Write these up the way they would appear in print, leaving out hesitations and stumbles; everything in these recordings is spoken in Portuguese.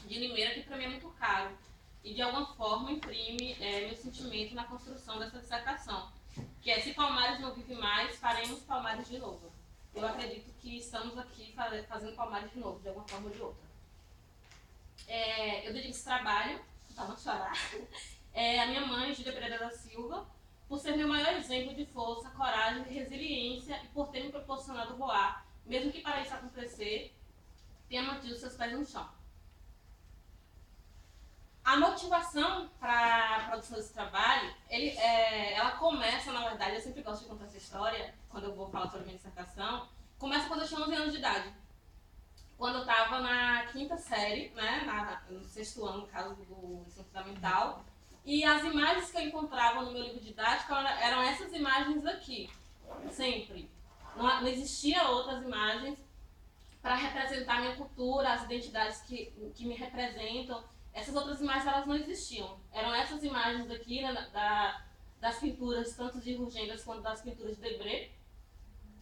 de Limeira, que para mim é muito caro. E de alguma forma imprime meu sentimento na construção dessa dissertação, que é: se Palmares não vive mais, faremos Palmares de novo. Eu acredito que estamos aqui fazendo Palmares de novo, de alguma forma ou de outra. Eu dedico esse trabalho, para não chorar, a minha mãe, Júlia Pereira da Silva, por ser meu maior exemplo de força, coragem, resiliência e por ter me proporcionado voar, mesmo que para isso acontecer, tenha mantido seus pés no chão. A motivação para a produção desse trabalho, ela começa, na verdade, eu sempre gosto de contar essa história, quando eu vou falar sobre a minha dissertação, começa quando eu tinha 11 anos de idade. Quando eu estava na quinta série, né, no sexto ano, no caso do ensino fundamental, e as imagens que eu encontrava no meu livro didático eram essas imagens aqui, sempre. Não existia outras imagens para representar minha cultura, as identidades que me representam. Essas outras imagens, elas não existiam. Eram essas imagens aqui, né, das pinturas, tanto de Rugendas quanto das pinturas de Debré.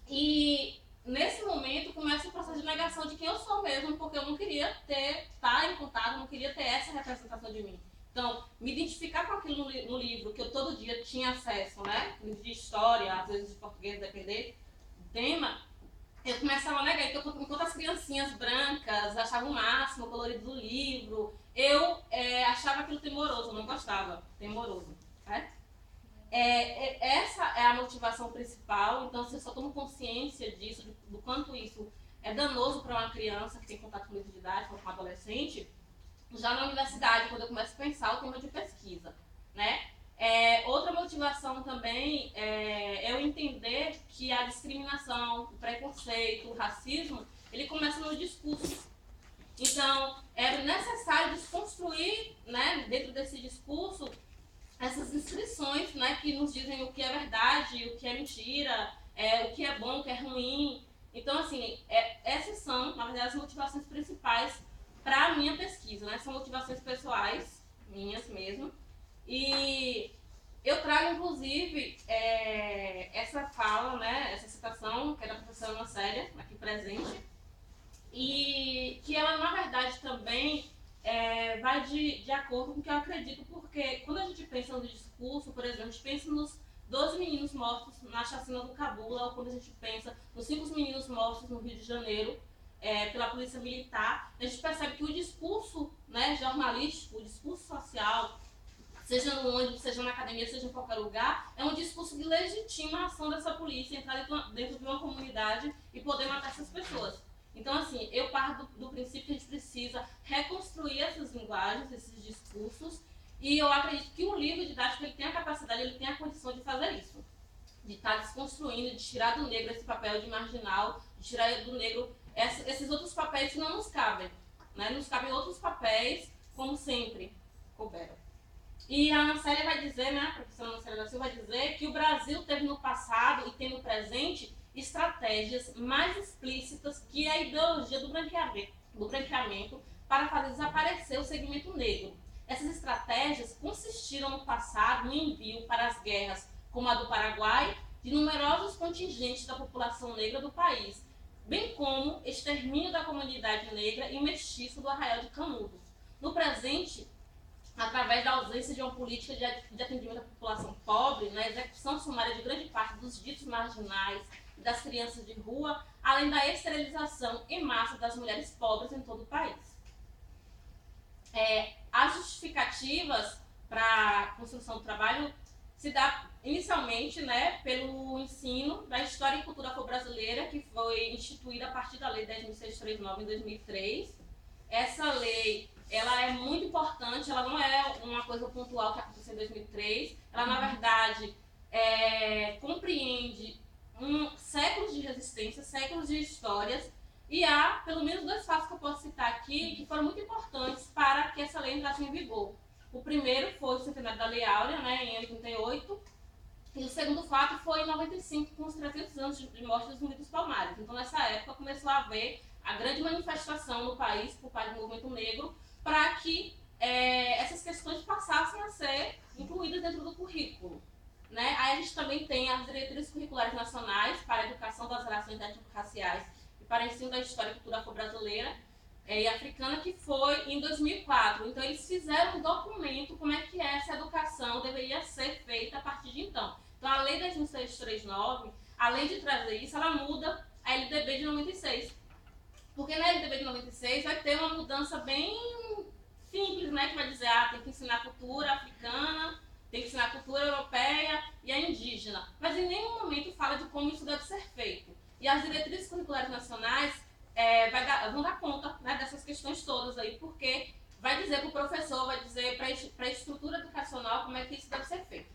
E nesse momento começa o processo de negação de quem eu sou mesmo, porque eu não queria estar em contato, não queria ter essa representação de mim. Então, me identificar com aquilo no livro, que eu todo dia tinha acesso, né? Livro de história, às vezes de português, depender do tema, eu começava a negar. Então, enquanto as criancinhas brancas achavam o máximo o colorido do livro, eu achava aquilo temoroso, eu não gostava, temoroso, certo? Essa é a motivação principal. Então, se eu só tomo consciência disso, do quanto isso é danoso para uma criança que tem contato com livro didático, ou com um adolescente, já na universidade, quando eu começo a pensar o tema de pesquisa, né? Outra motivação também é eu entender que a discriminação, o preconceito, o racismo, ele começa no discurso. Então, é necessário desconstruir, né, dentro desse discurso, essas inscrições, né, que nos dizem o que é verdade, o que é mentira, o que é bom, o que é ruim. Então, assim, essas são, na verdade, as motivações principais para a minha pesquisa, né? São motivações pessoais, minhas mesmo. E eu trago, inclusive, essa fala, né, essa citação, que é da professora Ana Célia, aqui presente, e que ela, na verdade, também vai de acordo com o que eu acredito, porque quando a gente pensa no discurso, por exemplo, a gente pensa nos 12 meninos mortos na chacina do Cabula, ou quando a gente pensa nos 5 meninos mortos no Rio de Janeiro, pela polícia militar, a gente percebe que o discurso, né, jornalístico, o discurso social, seja no ônibus, seja na academia, seja em qualquer lugar, é um discurso que legitima a ação dessa polícia, entrar dentro de uma comunidade e poder matar essas pessoas. Então, assim, eu parto do princípio que a gente precisa reconstruir essas linguagens, esses discursos, e eu acredito que o livro didático ele tem a capacidade, ele tem a condição de fazer isso, de estar desconstruindo, de tirar do negro esse papel de marginal, de tirar do negro esses outros papéis que não nos cabem, né? Nos cabem outros papéis, como sempre couberam. E a Ana Célia vai dizer, né, a professora Ana Célia da Silva vai dizer que o Brasil teve no passado e tem no presente estratégias mais explícitas que a ideologia do branqueamento para fazer desaparecer o segmento negro. Essas estratégias consistiram no passado no envio para as guerras, como a do Paraguai, de numerosos contingentes da população negra do país, bem como extermínio da comunidade negra e mestiço do Arraial de Canudos. No presente, através da ausência de uma política de atendimento à população pobre, na execução sumária de grande parte dos ditos marginais e das crianças de rua, além da esterilização em massa das mulheres pobres em todo o país. As justificativas para a construção do trabalho se dá inicialmente, né, pelo ensino da História e Cultura Afro-Brasileira, que foi instituída a partir da Lei 10.639 em 2003. Essa lei ela é muito importante, ela não é uma coisa pontual que aconteceu em 2003, ela na verdade compreende séculos de resistência, séculos de histórias, e há pelo menos 2 fatos que eu posso citar aqui que foram muito importantes para que essa lei entrasse em vigor. O primeiro foi o centenário da Lei Áurea, né, em 88, e o segundo fato foi em 95, com os 300 anos de morte dos Zumbi dos Palmares. Então, nessa época, começou a haver a grande manifestação no país por parte do movimento negro para que essas questões passassem a ser incluídas dentro do currículo. Né? Aí a gente também tem as diretrizes curriculares nacionais para a educação das relações étnico-raciais e para o ensino da história e cultura afro-brasileira, e africana, que foi em 2004. Então, eles fizeram um documento como é que essa educação deveria ser feita a partir de então. Então, a Lei 10.639, além de trazer isso, ela muda a LDB de 96. Porque na LDB de 96 vai ter uma mudança bem simples, né? Que vai dizer, tem que ensinar cultura africana, tem que ensinar cultura europeia e a indígena. Mas em nenhum momento fala de como isso deve ser feito. E as diretrizes curriculares nacionais vão dar conta, né, dessas questões todas aí, porque vai dizer para o professor, vai dizer para a estrutura educacional como é que isso deve ser feito.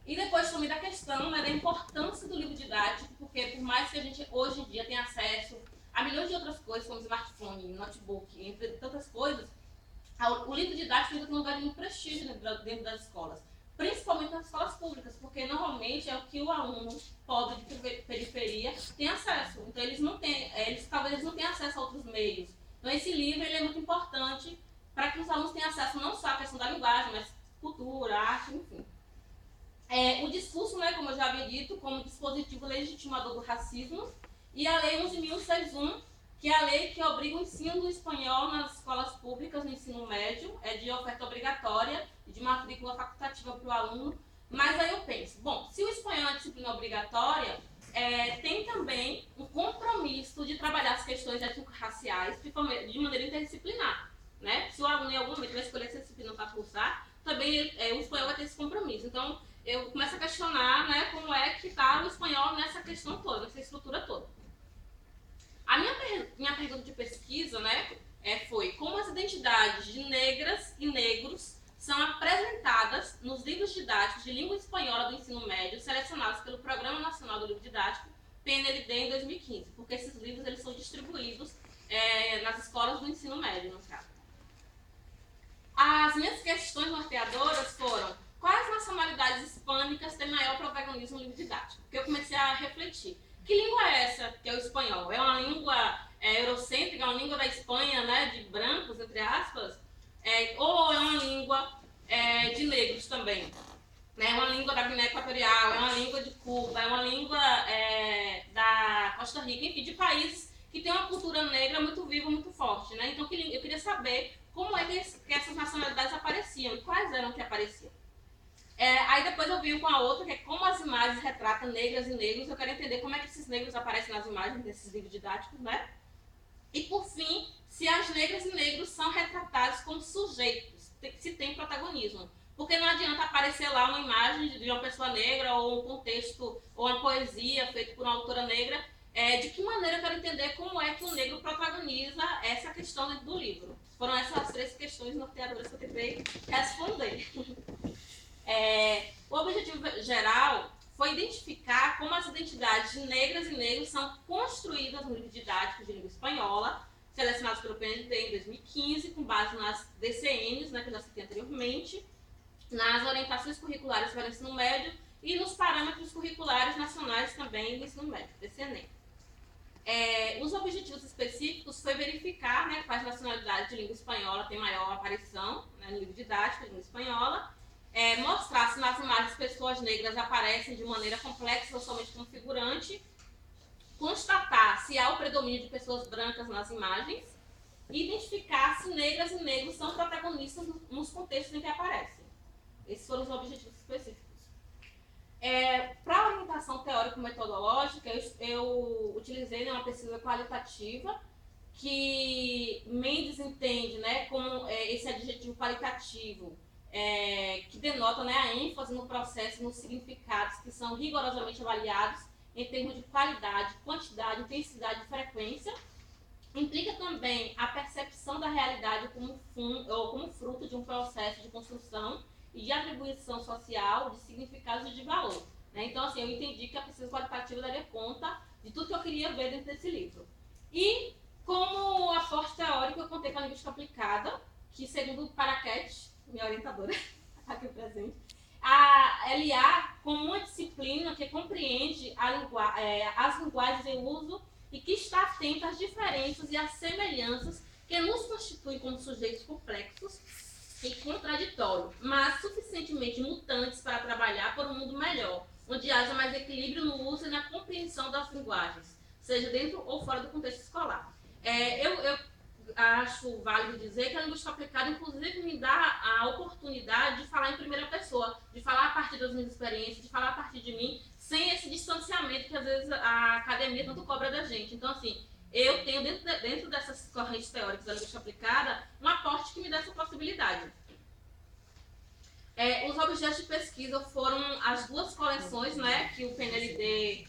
E depois também da questão, né, da importância do livro didático, porque por mais que a gente hoje em dia tenha acesso a milhões de outras coisas, como smartphone, notebook, entre tantas coisas, o livro didático ainda tem um lugar de muito prestígio dentro das escolas, principalmente nas escolas públicas, porque normalmente é o que o aluno pobre de periferia tem acesso. Então eles não têm, talvez não tenham acesso a outros meios. Então esse livro ele é muito importante para que os alunos tenham acesso não só à questão da linguagem, mas cultura, arte, enfim. O discurso, né, como eu já havia dito, como dispositivo legitimador do racismo, e a Lei 11.161, que é a lei que obriga o ensino do espanhol nas escolas públicas no ensino médio, é de oferta obrigatória e de matrícula facultativa para o aluno. Mas aí eu penso, bom, se o espanhol é uma disciplina obrigatória, tem também um compromisso de trabalhar as questões étnico-raciais de maneira interdisciplinar, né? Se o aluno em algum momento vai escolher essa disciplina para cursar, também o espanhol vai ter esse compromisso. Então, eu começo a questionar, né, como é que está o espanhol nessa questão toda, nessa estrutura toda. A minha pergunta de pesquisa, né, foi como as identidades de negras e negros são apresentadas nos livros didáticos de língua espanhola do ensino médio selecionados pelo Programa Nacional do Livro Didático, PNLD, em 2015, porque esses livros eles são distribuídos nas escolas do ensino médio, no caso. As minhas questões norteadoras foram: quais nacionalidades hispânicas têm maior protagonismo no livro didático? Porque eu comecei a refletir. Que língua é essa que é o espanhol? É uma língua eurocêntrica, é uma língua da Espanha, né, de brancos, entre aspas? Ou é uma língua de negros também? É uma língua da Guiné Equatorial, é uma língua de Cuba, é uma língua da Costa Rica, enfim, de países que têm uma cultura negra muito viva, muito forte, né? Então eu queria saber como é que essas nacionalidades apareciam e quais eram que apareciam. Aí depois eu vi com a outra, que é como as imagens retratam negras e negros. Eu quero entender como é que esses negros aparecem nas imagens desses livros didáticos, né? E por fim, se as negras e negros são retratados como sujeitos, se tem protagonismo. Porque não adianta aparecer lá uma imagem de uma pessoa negra ou um contexto ou uma poesia feita por uma autora negra. De que maneira eu quero entender como é que o negro protagoniza essa questão dentro do livro. Foram essas 3 questões norteadoras que eu tentei responder. O objetivo geral foi identificar como as identidades de negras e negros são construídas no livro didático de língua espanhola, selecionados pelo PND em 2015, com base nas DCNs, né, que eu já citei anteriormente, nas orientações curriculares para o ensino médio e nos parâmetros curriculares nacionais também do ensino médio, DCN. Os objetivos específicos foi verificar, né, quais nacionalidades de língua espanhola têm maior aparição, né, no livro didático de língua espanhola, mostrar se nas imagens pessoas negras aparecem de maneira complexa ou somente como figurante, constatar se há o predomínio de pessoas brancas nas imagens e identificar se negras e negros são protagonistas nos contextos em que aparecem. Esses foram os objetivos específicos. Para a orientação teórico-metodológica, eu utilizei uma pesquisa qualitativa que Mendes entende, né, como esse adjetivo qualitativo, que denota, né, a ênfase no processo e nos significados que são rigorosamente avaliados em termos de qualidade, quantidade, intensidade e frequência. Implica também a percepção da realidade como fruto de um processo de construção e de atribuição social de significados e de valor. Né? Então, assim, eu entendi que a pesquisa qualitativa daria conta de tudo que eu queria ver dentro desse livro. E, como aporte teórico, eu contei com a linguística aplicada, que, segundo Paraquet, minha orientadora, aqui presente, a LA como uma disciplina que compreende as linguagens em uso e que está atenta às diferenças e às semelhanças que nos constituem como sujeitos complexos e contraditórios, mas suficientemente mutantes para trabalhar por um mundo melhor, onde haja mais equilíbrio no uso e na compreensão das linguagens, seja dentro ou fora do contexto escolar. Eu acho válido dizer que a linguística aplicada, inclusive, me dá a oportunidade de falar em primeira pessoa, de falar a partir das minhas experiências, de falar a partir de mim, sem esse distanciamento que às vezes a academia tanto cobra da gente. Então, assim, eu tenho dentro dessas correntes teóricas da linguística aplicada um aporte que me dá essa possibilidade. Os objetos de pesquisa foram as duas coleções, né, que o PNLD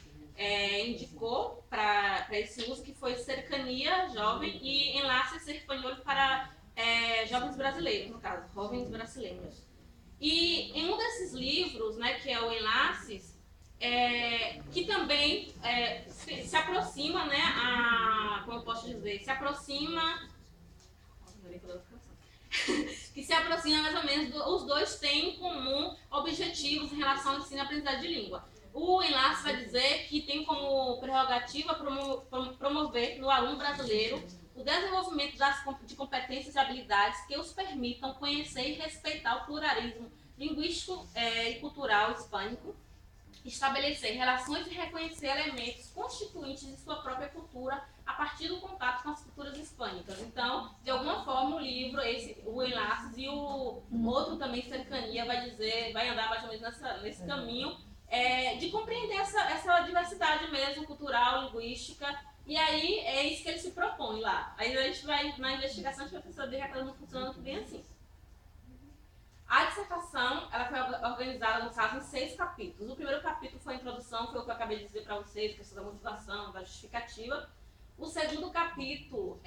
indicou para esse uso, que foi Cercania Jovem e Enlaces Espanhol para jovens brasileiros, no caso, jovens brasileiros. E em um desses livros, né, que é o Enlaces, que também se aproxima, né, como eu posso dizer, se aproxima que se aproxima mais ou menos, os dois têm em comum objetivos em relação ao ensino e aprendizagem de língua. O Enlace vai dizer que tem como prerrogativa promover no aluno brasileiro o desenvolvimento de competências e habilidades que os permitam conhecer e respeitar o pluralismo linguístico e cultural hispânico, estabelecer relações e reconhecer elementos constituintes de sua própria cultura a partir do contato com as culturas hispânicas. Então, de alguma forma, o livro, o Enlaces e o outro também, Cercania, vai andar mais ou menos nesse caminho de compreender essa diversidade mesmo, cultural, linguística. E aí, é isso que ele se propõe lá. Aí a gente vai, na investigação, a gente vai saber que a coisa não funciona muito bem assim. A dissertação ela foi organizada, no caso, em 6 capítulos. O primeiro capítulo foi a introdução, foi o que eu acabei de dizer para vocês, questão da motivação, da justificativa. O segundo capítulo,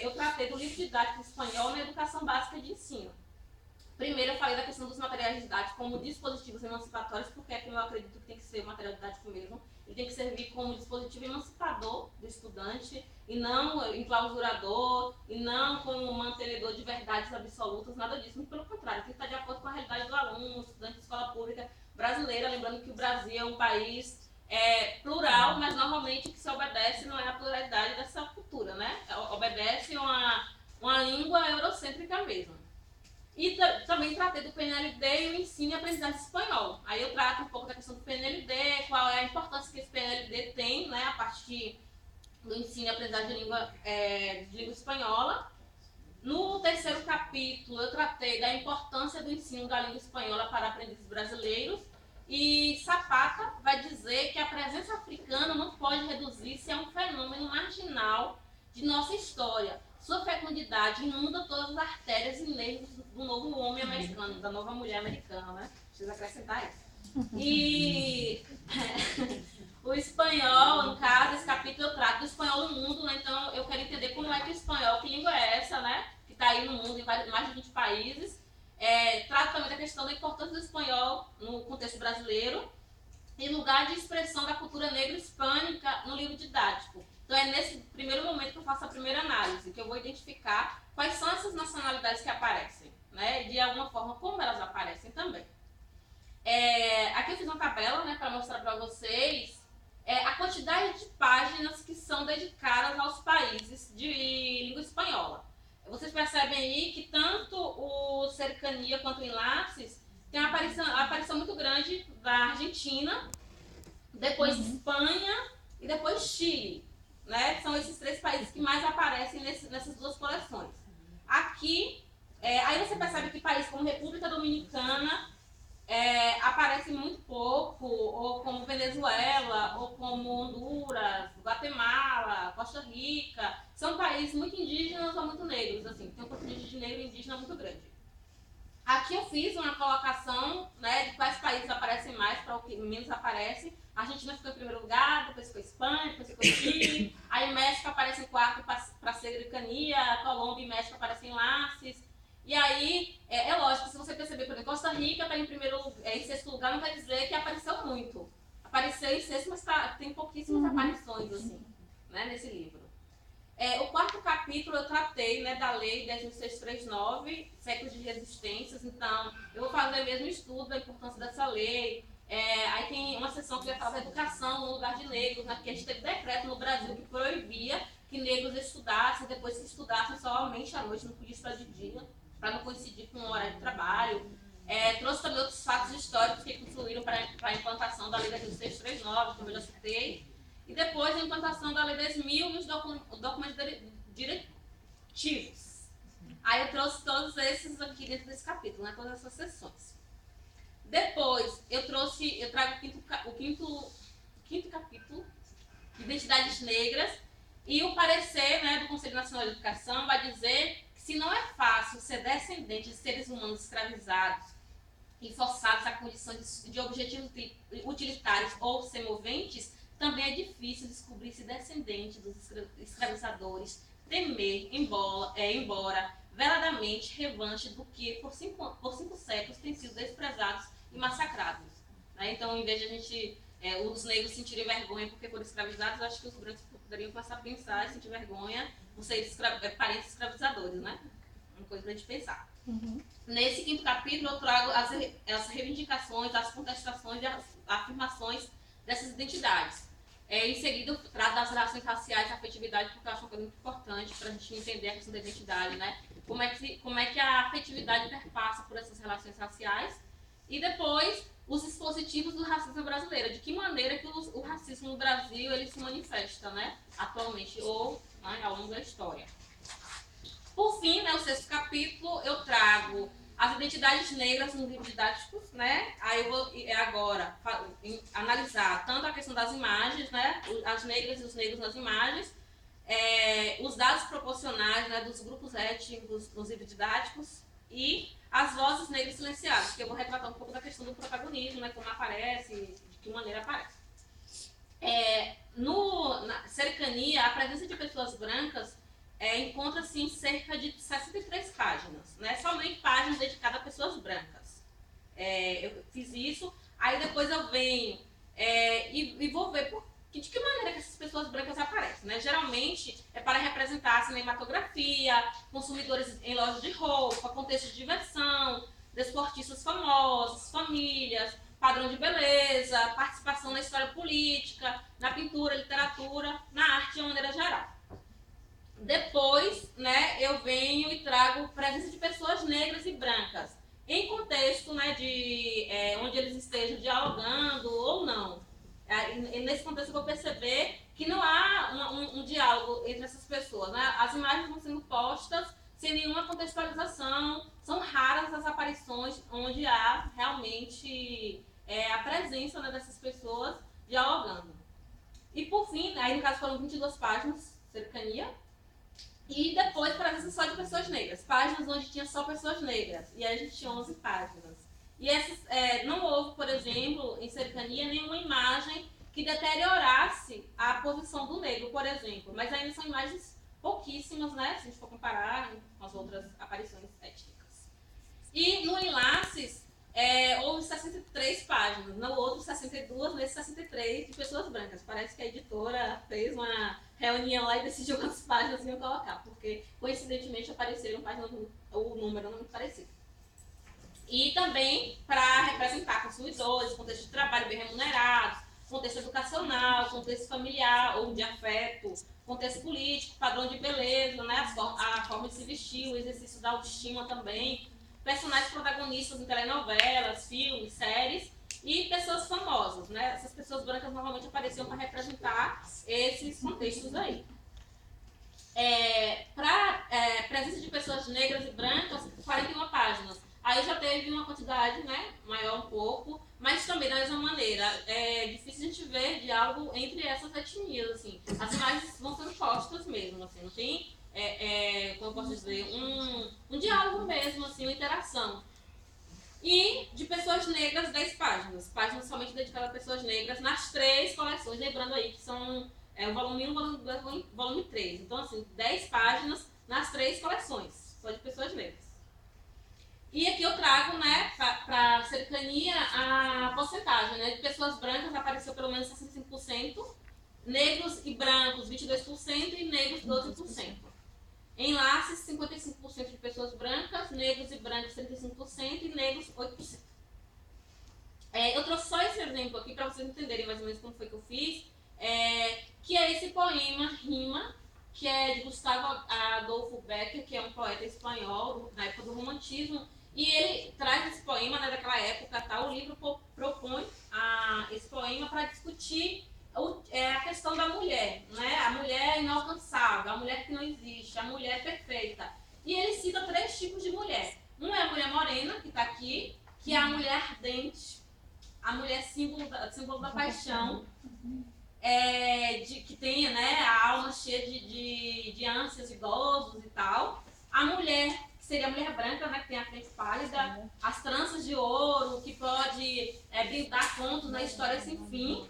eu tratei do livro didático espanhol na educação básica de ensino. Primeiro, eu falei da questão dos materiais didáticos como dispositivos emancipatórios, porque é como eu acredito que tem que ser o material didático mesmo. Ele tem que servir como dispositivo emancipador do estudante, e não enclausurador, e não como mantenedor de verdades absolutas, nada disso. Muito pelo contrário, tem que estar de acordo com a realidade do aluno, estudante de escola pública brasileira, lembrando que o Brasil é um país plural, mas normalmente o que se obedece não é a pluralidade dessa cultura, né? Obedece uma língua eurocêntrica mesmo. E também tratei do PNLD e o ensino e aprendizagem espanhol. Aí eu trato um pouco da questão do PNLD, qual é a importância que esse PNLD tem, né, a partir do ensino e aprendizagem de língua espanhola. No terceiro capítulo, eu tratei da importância do ensino da língua espanhola para aprendizes brasileiros. E Zapata vai dizer que a presença africana não pode reduzir-se a um fenômeno marginal de nossa história. Sua fecundidade inunda todas as artérias e nervos do novo homem americano, da nova mulher americana, né? Precisa acrescentar isso. E o espanhol, no caso, esse capítulo eu trato do espanhol no mundo, né? Então eu quero entender como é que o espanhol, que língua é essa, né? Que está aí no mundo, em mais de 20 países. Trato também da questão da importância do espanhol no contexto brasileiro e lugar de expressão da cultura negra hispânica no livro didático. Então é nesse primeiro momento que eu faço a primeira análise, que eu vou identificar quais são essas nacionalidades que aparecem, né? De alguma forma, como elas aparecem também. Aqui eu fiz uma tabela, né, para mostrar para vocês a quantidade de páginas que são dedicadas aos países de língua espanhola. Vocês percebem aí que tanto o Cercania quanto o Enlaces tem uma aparição muito grande da Argentina, depois Espanha e depois Chile. Né? São esses 3 países que mais aparecem nessas 2 coleções. Aqui, aí você percebe que países como República Dominicana aparecem muito pouco, ou como Venezuela, ou como Honduras, Guatemala, Costa Rica. São países muito indígenas ou muito negros, assim, tem um contingente de negro e indígena muito grande. Aqui eu fiz uma colocação, né, de quais países aparecem mais para o que menos aparece. A Argentina ficou em primeiro lugar, depois ficou Espanha, depois ficou Chile. Aí México aparece em quarto para Cercania, Colômbia e México aparecem em Enlaces. E aí, é lógico, se você perceber, por exemplo, Costa Rica está em sexto lugar, não quer dizer que apareceu muito. Apareceu em sexto, mas tem pouquíssimas aparições, assim, né, nesse livro. O quarto capítulo eu tratei, né, da lei 10.639, séculos de resistências. Então, eu vou fazer mesmo estudo da importância dessa lei. Aí tem uma seção que vai falar da educação no lugar de negros, né, porque a gente teve decreto no Brasil que proibia que negros estudassem, depois que estudassem somente à noite, não podia estudar de dia, para não coincidir com o horário de trabalho. Trouxe também outros fatos históricos que confluíram para a implantação da lei 10.639, como eu já citei. E depois a implantação da Lei 10.000 e os documentos subjetivos. Aí eu trouxe todos esses aqui dentro desse capítulo, né? Todas essas sessões. Depois, eu trago o quinto capítulo, Identidades Negras, e o parecer, né, do Conselho Nacional de Educação vai dizer que se não é fácil ser descendente de seres humanos escravizados e forçados a condições de objetivos utilitários ou semoventes, também é difícil descobrir-se descendente dos escravizadores, temer, embora veladamente revanche do que por cinco séculos têm sido desprezados e massacrados. Né? Então, em vez de a gente, os negros sentirem vergonha porque foram escravizados, eu acho que os brancos poderiam começar a pensar e sentir vergonha por serem parentes escravizadores, né? Uma coisa pra gente pensar. Uhum. Nesse quinto capítulo, eu trago as reivindicações, as contestações e as afirmações dessas identidades. Em seguida, eu trato das relações raciais e afetividade, porque eu acho uma coisa muito importante para a gente entender a questão da identidade, né? Como é que a afetividade perpassa por essas relações raciais. E depois, os dispositivos do racismo brasileiro. De que maneira que o racismo no Brasil ele se manifesta, né? Atualmente, ou né, ao longo da história. Por fim, né, o sexto capítulo, eu trago as identidades negras nos livros didáticos, né? Aí eu vou agora analisar tanto a questão das imagens, né? As negras e os negros nas imagens, os dados proporcionais, né, dos grupos étnicos nos livros didáticos e as vozes negras silenciadas, que eu vou retratar um pouco da questão do protagonismo, né? Como aparece, de que maneira aparece. Na cercania, a presença de pessoas brancas encontra-se em cerca de 63 páginas, né? Somente páginas dedicadas a pessoas brancas. Eu fiz isso, aí depois eu venho e vou ver de que maneira que essas pessoas brancas aparecem, né? Geralmente é para representar cinematografia, consumidores em lojas de roupa, contexto de diversão, desportistas famosos, famílias, padrão de beleza, participação na história política, na pintura, literatura, na arte de uma maneira geral. Depois, né, eu venho e trago presença de pessoas negras e brancas, em contexto, né, onde eles estejam dialogando ou não. Nesse contexto eu vou perceber que não há um diálogo entre essas pessoas. Né? As imagens vão sendo postas sem nenhuma contextualização, são raras as aparições onde há realmente a presença, né, dessas pessoas dialogando. E por fim, aí no caso foram 22 páginas, cercania, e depois presença só de pessoas negras, páginas onde tinha só pessoas negras, e aí a gente tinha 11 páginas. E essas, não houve, por exemplo, em cercania, nenhuma imagem que deteriorasse a posição do negro, por exemplo, mas ainda são imagens pouquíssimas, né, se a gente for comparar com as outras aparições étnicas. E no Enlaces, houve 63 páginas, no outro 62, nesse 63 de pessoas brancas. Parece que a editora fez uma reunião lá e decidiu quantas páginas iam colocar, porque coincidentemente apareceram páginas, o número não muito parecido. E também para representar consumidores, contexto de trabalho bem remunerados, contexto educacional, contexto familiar ou de afeto, contexto político, padrão de beleza, né, a forma de se vestir, o exercício da autoestima também, personagens protagonistas em telenovelas, filmes, séries e pessoas famosas, né? Essas pessoas brancas normalmente apareciam para representar esses contextos aí. Para presença de pessoas negras e brancas, 41 páginas. Aí já teve uma quantidade, né, maior um pouco, mas também da mesma maneira. É difícil a gente ver diálogo entre essas etnias, assim. As imagens vão sendo postas mesmo, assim, não tem, como eu posso dizer, um diálogo mesmo, assim, uma interação. E de pessoas negras, 10 páginas. Páginas somente dedicadas a pessoas negras nas 3 coleções, lembrando aí que são o volume 1, volume 2, volume 3. Então, assim, 10 páginas nas 3 coleções, só de pessoas negras. E aqui eu trago, né, para cercania, a porcentagem, né, de pessoas brancas apareceu pelo menos 65%, negros e brancos 22% e negros 12%. Enlaces, 55% de pessoas brancas, negros e brancos 35% e negros 8%. Eu trouxe só esse exemplo aqui para vocês entenderem mais ou menos como foi que eu fiz, que é esse poema Rima, que é de Gustavo Adolfo Bécquer, que é um poeta espanhol na época do romantismo, e ele traz esse poema, né, daquela época, tá? O livro propõe esse poema para discutir é a questão da mulher, né? A mulher inalcançável, a mulher que não existe, a mulher perfeita. E ele cita 3 tipos de mulher. Um é a mulher morena, que está aqui, que é a mulher ardente, a mulher símbolo da paixão, que tem, né, a alma cheia de ânsias e gozos e tal. A mulher, que seria a mulher branca, né, que tem a frente pálida, as tranças de ouro, que pode brindar contos na história sem fim.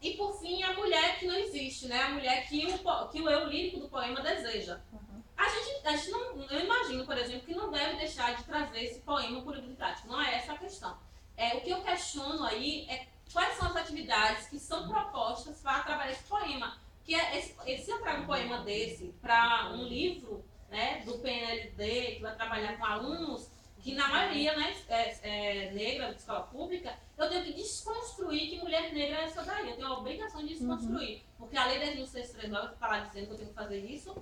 E por fim, a mulher que não existe, né? A mulher que o eu lírico do poema deseja. A gente não, eu imagino, por exemplo, que não deve deixar de trazer esse poema por livro didático. Não é essa a questão. O que eu questiono aí é quais são as atividades que são propostas para trabalhar esse poema. Se eu trago um poema desse para um livro, né, do PNLD, que vai trabalhar com alunos, que na maioria, né, negra, de escola pública, eu tenho que desconstruir que mulher negra é essa daí. Eu tenho a obrigação de desconstruir. Porque a lei 10.639 está lá dizendo que eu tenho que fazer isso.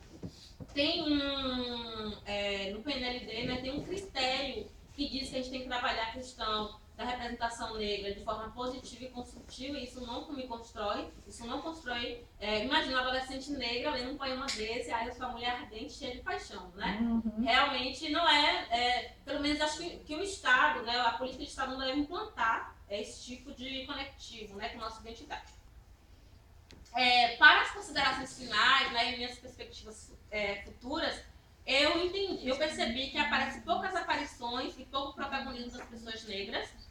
Tem no PNLD, né, tem um critério que diz que a gente tem que trabalhar a questão da representação negra de forma positiva e construtiva, e isso não me constrói, isso não constrói. Imagina uma adolescente negra lendo um poema desse, aí eu sou uma mulher ardente, cheia de paixão, né? Realmente não pelo menos acho que o Estado, né, a política de Estado não deve implantar esse tipo de conectivo, né, com a nossa identidade. Para as considerações finais, né, e minhas perspectivas futuras, eu percebi que aparecem poucas aparições e pouco protagonismo das pessoas negras.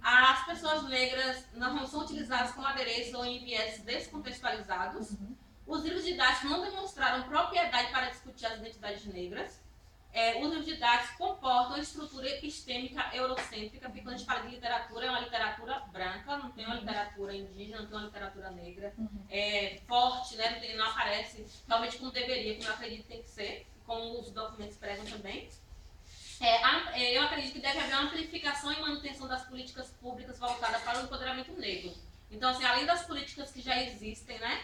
As pessoas negras não são utilizadas como adereço ou em viés descontextualizados. Os livros didáticos não demonstraram propriedade para discutir as identidades negras. Os livros didáticos comportam a estrutura epistêmica eurocêntrica, porque quando a gente fala de literatura, é uma literatura branca, não tem uma literatura indígena, não tem uma literatura negra. Forte, né? Não aparece realmente como deveria, como eu acredito que tem que ser, como os documentos pregam também. Eu acredito que deve haver uma amplificação e manutenção das políticas públicas voltadas para o empoderamento negro. Então, assim, além das políticas que já existem, né,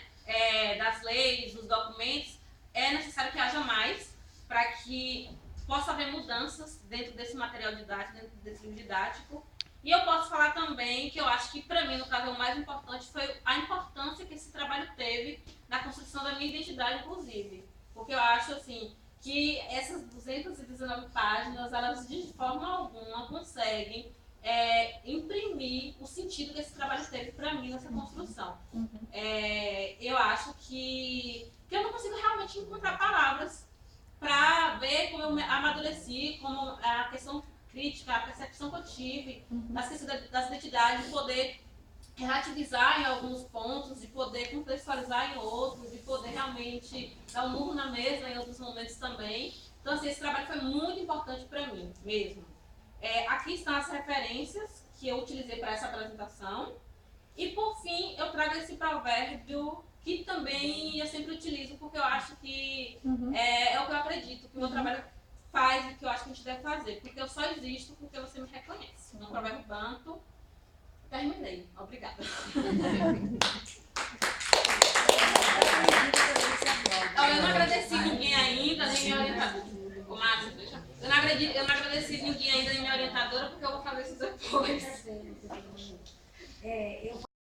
das leis, dos documentos, é necessário que haja mais para que possa haver mudanças dentro desse material didático, dentro desse livro didático. E eu posso falar também que eu acho que, para mim, no caso, o mais importante foi a importância que esse trabalho teve na construção da minha identidade, inclusive. Porque eu acho, assim, que essas 219 páginas, elas de forma alguma conseguem imprimir o sentido que esse trabalho teve para mim nessa construção. Eu acho que eu não consigo realmente encontrar palavras para ver como eu amadureci, como a questão crítica, a percepção que eu tive das identidades, de poder relativizar em alguns pontos, de poder contextualizar em outros, de poder realmente dar um murro na mesa em outros momentos também. Então, assim, esse trabalho foi muito importante para mim, mesmo. Aqui estão as referências que eu utilizei para essa apresentação. E, por fim, eu trago esse provérbio que também eu sempre utilizo, porque eu acho que é o que eu acredito, que o meu trabalho faz e que eu acho que a gente deve fazer. Porque eu só existo porque você me reconhece. No provérbio banto, terminei. Obrigada. Eu não agradeci ninguém ainda, nem minha orientadora. O Márcio, eu não agradeci ninguém ainda, nem minha orientadora, porque eu vou fazer isso depois.